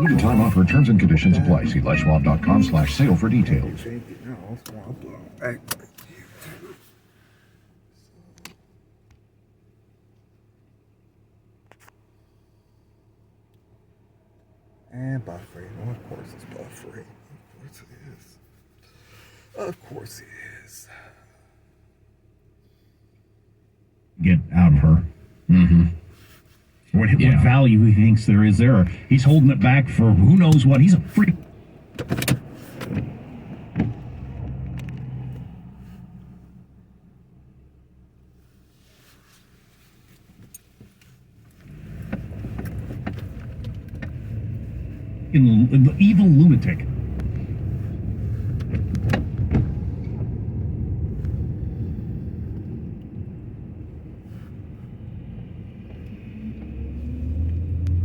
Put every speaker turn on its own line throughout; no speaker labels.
Limited time offer. Terms and conditions apply. See LifeSwap.com/sale for details.
And buffering. Well, of course it's buffering. Of course it is. Of course it is.
Get out of her. Mm-hmm. What value he thinks there is there. He's holding it back for who knows what. He's a freak. Evil lunatic.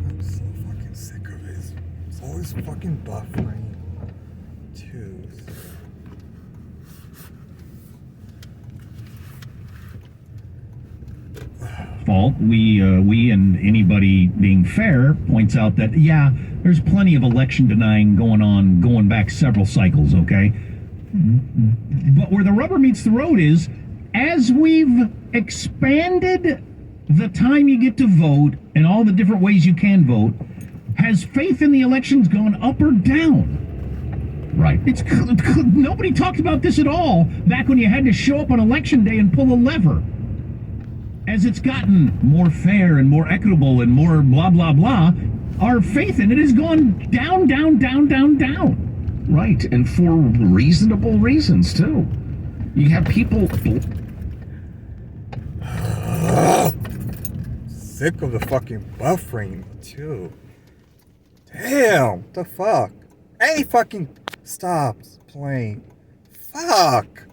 I'm so fucking sick of it. It's always fucking buffering. Too.
Fault. We and anybody being fair points out that there's plenty of election denying going back several cycles, okay? But where the rubber meets the road is, as we've expanded the time you get to vote and all the different ways you can vote, has faith in the elections gone up or down? Right. Nobody talked about this at all back when you had to show up on election day and pull a lever. As it's gotten more fair and more equitable and more blah, blah, blah, our faith in it has gone down, down, down, down, down.
Right, and for reasonable reasons, too. You have people...
Sick of the fucking buffering, too. Damn, what the fuck? Hey, fucking stops playing. Fuck.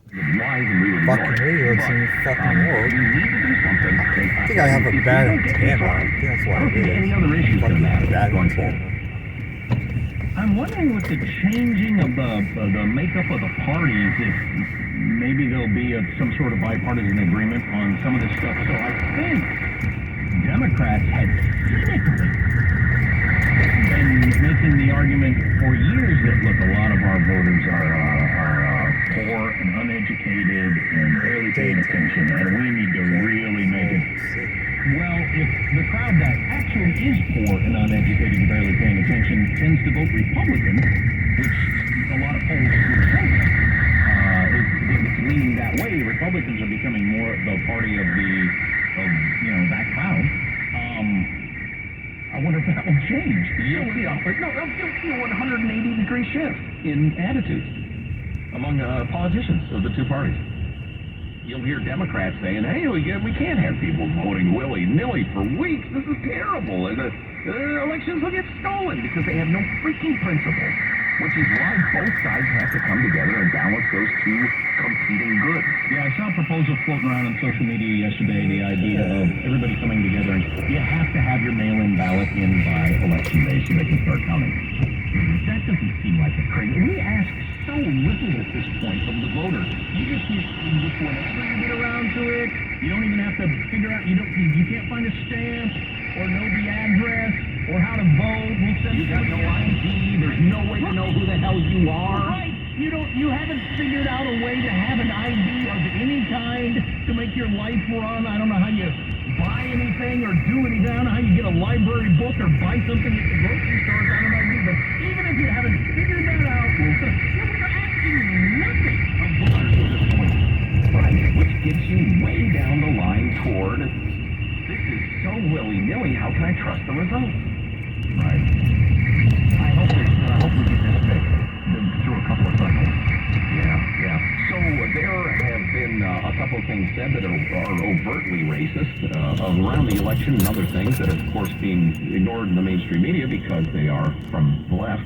Fucking radio's in the fucking world. I think I have a bad antenna. I think that's what it is. Fucking bad antenna.
I'm wondering with the changing of the makeup of the parties, if maybe there'll be some sort of bipartisan agreement on some of this stuff. So I think Democrats had cynically been making the argument for years that, look, a lot of our voters are poor and uneducated and barely paying attention, and we need to really make it. Well, if the crowd that actually is poor and uneducated and barely paying attention tends to vote Republican, which a lot of polls would say it's leaning that way, Republicans are becoming more the party of that crowd. I wonder if that will change. You'll see a 180-degree shift in attitudes among politicians of the two parties. You'll hear Democrats saying, hey, we can't have people voting willy-nilly for weeks. This is terrible. And the elections will get stolen because they have no freaking principles, which is why both sides have to come together and balance those two competing goods. Yeah, I saw a proposal floating around on social media yesterday, the idea of everybody coming together, and you have to have your mail-in ballot in by election day so they can start counting. That doesn't seem like a crazy. We ask so little at this point from the voter. You just whenever you get around to it, you don't even have to figure out. You can't find a stamp or know the address or how to vote. We'll send you got no ID. There's no way to know who the hell you are. Right. You haven't figured out a way to have an ID of any kind to make your life run. I don't know how you buy anything or do anything. I don't know how you get a library book or buy something at the grocery store. I don't know, but even if you haven't figured that out, we're asking nothing of voters at this point. Right, which gets you way down the line toward, this is so willy-nilly, how can I trust the results? Right. I hope we get this fixed through a couple of cycles. Yeah. So there have been a couple of things said that are overtly racist around the election and other things that are, of course, being ignored in the mainstream media because they are from the left.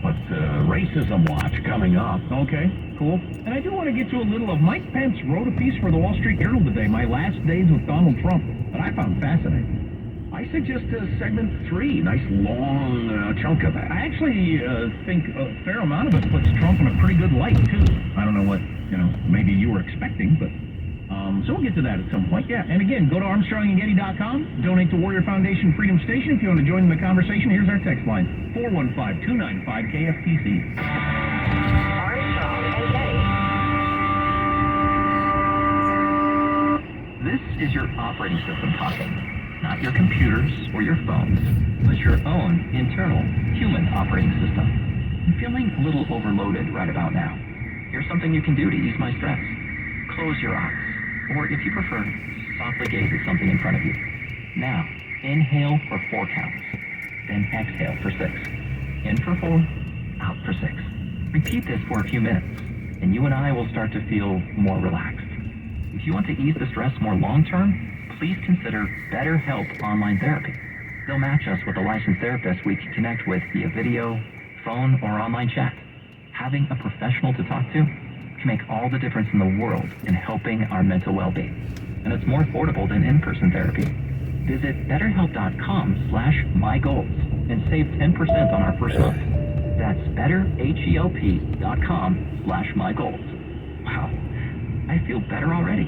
But racism watch coming up. Okay, cool. And I do want to get to a little of Mike Pence wrote a piece for the Wall Street Journal today, My Last Days with Donald Trump, that I found fascinating. I suggest segment 3, nice long chunk of that. I actually think a fair amount of it puts Trump in a pretty good light, too. I don't know what, maybe you were expecting, but So we'll get to that at some point. Yeah, and again, go to ArmstrongandGetty.com. Donate to Warrior Foundation Freedom Station. If you want to join in the conversation, here's our text line, 415-295-KFTC.
Armstrong and Getty.
This is your operating system talking, not your computers or your phones, but your own internal human operating system. I'm feeling a little overloaded right about now. Here's something you can do to ease my stress. Close your eyes, or if you prefer, softly gaze at something in front of you. Now, inhale for 4 counts, then exhale for 6. In for 4, out for 6. Repeat this for a few minutes, and you and I will start to feel more relaxed. If you want to ease the stress more long-term, please consider BetterHelp Online Therapy. They'll match us with a licensed therapist we can connect with via video, phone, or online chat. Having a professional to talk to can make all the difference in the world in helping our mental well-being. And it's more affordable than in-person therapy. Visit betterhelp.com/mygoals and save 10% on our first month. That's betterhelp.com/mygoals. Wow, I feel better already.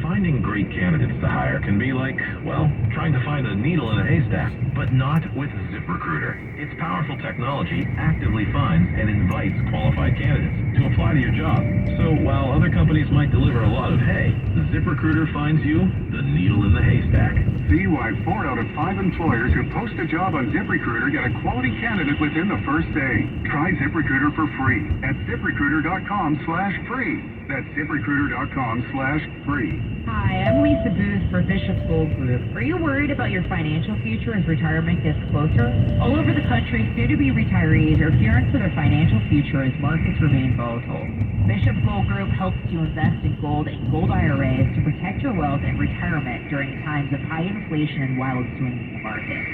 Finding great candidates to hire can be like, well, trying to find a needle in a haystack, but not with ZipRecruiter. Its powerful technology actively finds and invites qualified candidates to apply to your job. So while other companies might deliver a lot of hay, ZipRecruiter finds you the needle in the haystack.
See why 4 out of 5 employers who post a job on ZipRecruiter get a quality candidate within the first day. Try ZipRecruiter for free at ZipRecruiter.com/free. That's ZipRecruiter.com/free.
Hi, I'm Lisa Booth for Bishop's Gold Group. Are you worried about your financial future as retirement gets closer? All over the country, soon-to-be retirees are fearing for their financial future as markets remain volatile. Bishop's Gold Group helps you invest in gold and gold IRAs to protect your wealth in retirement during times of high inflation and wild swings in the market.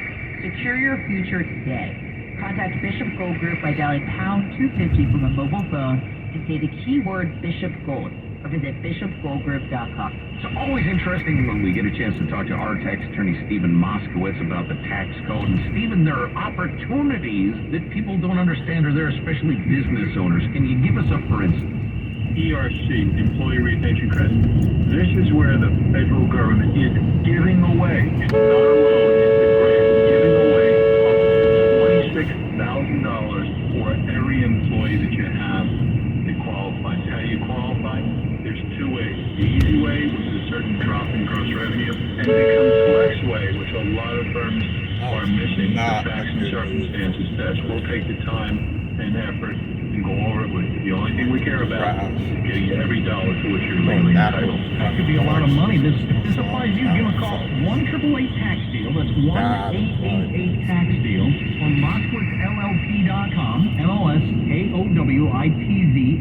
Secure your future today. Contact Bishop Gold Group by dialing pound 250 from a mobile phone and say the keyword Bishop Gold, or visit bishopgoldgroup.com.
It's always interesting when we get a chance to talk to our tax attorney, Stephen Moskowitz, about the tax code. And Stephen, there are opportunities that people don't understand are there, especially business owners. Can you give us a for instance?
ERC, Employee Retention Credit. This is where the federal government is giving away, it's not a loan, it's a grant, giving away up to $26,000 for every employee that you have that qualifies. How do you qualify? There's 2 ways. The easy way, which is a certain drop in gross revenue, and it becomes flex way, which a lot of firms are missing the facts and circumstances test. We'll take the time and effort and go over it with you. The only thing we care about is getting you every dollar to which you're legally entitled.
That could be a lot of money. If this applies to you, give a call. 1-888-TAX-DEAL. That's 1-888-TAX-DEAL. Or MoskowitzLLP.com.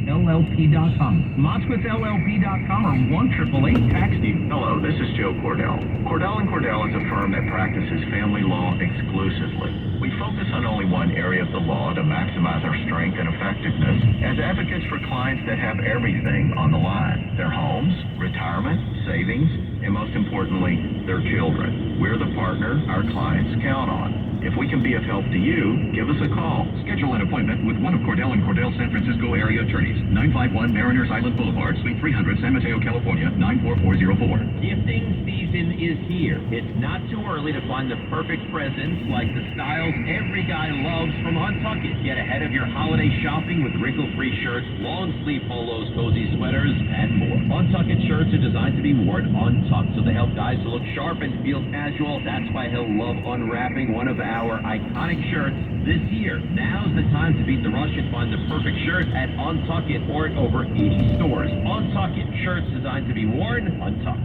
MOSKOWITZLLP.com. MoskowitzLLP.com or 1-888-TAX-DEAL.
Hello, this is Joe Cordell. Cordell & Cordell is a firm that practices family law exclusively. We focus on only one area of the law to maximize our strength and effectiveness as advocates for clients that have everything on the line. Their homes, retirement, savings, and most importantly, their children. We're the partner our clients count on. If we can be of help to you, give us a call.
Schedule an appointment with one of Cordell & Cordell San Francisco area attorneys. 951 Mariners Island Boulevard, Suite 300, San Mateo, California, 94404.
Gifting season is here. It's not too early to find the perfect presents like the styles every guy loves from Untuckit. Get ahead of your holiday shopping with wrinkle-free shirts, long-sleeve polos, cozy sweaters, and more. Untuckit shirts are designed to be worn untucked, so they help guys to look sharp and feel casual. That's why he'll love unwrapping one of our iconic shirts this year. Now's the time to beat the rush and find the perfect shirt at Untuckit or at over 80 stores. Untuckit, shirts designed to be worn untucked.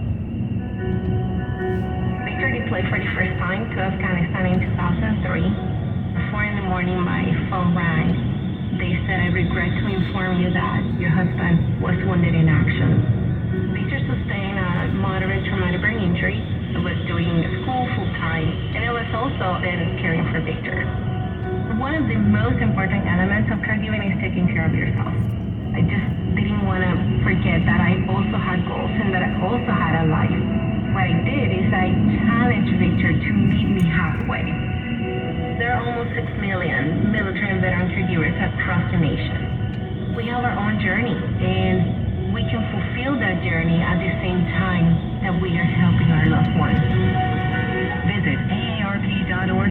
Victor deployed for the first time to Afghanistan in 2003. At 4 in the morning, my phone rang. They said, I regret to inform you that your husband was wounded in action. Victor sustained a moderate traumatic brain injury. I was doing school full-time, and I was also then caring for Victor. One of the most important elements of caregiving is taking care of yourself. I just didn't want to forget that I also had goals and that I also had a life. What I did is I challenged Victor to meet me halfway. There are almost 6 million military and veteran caregivers across the nation. We have our own journey, and we can fulfill that journey at the same time that we are helping our loved ones.
Visit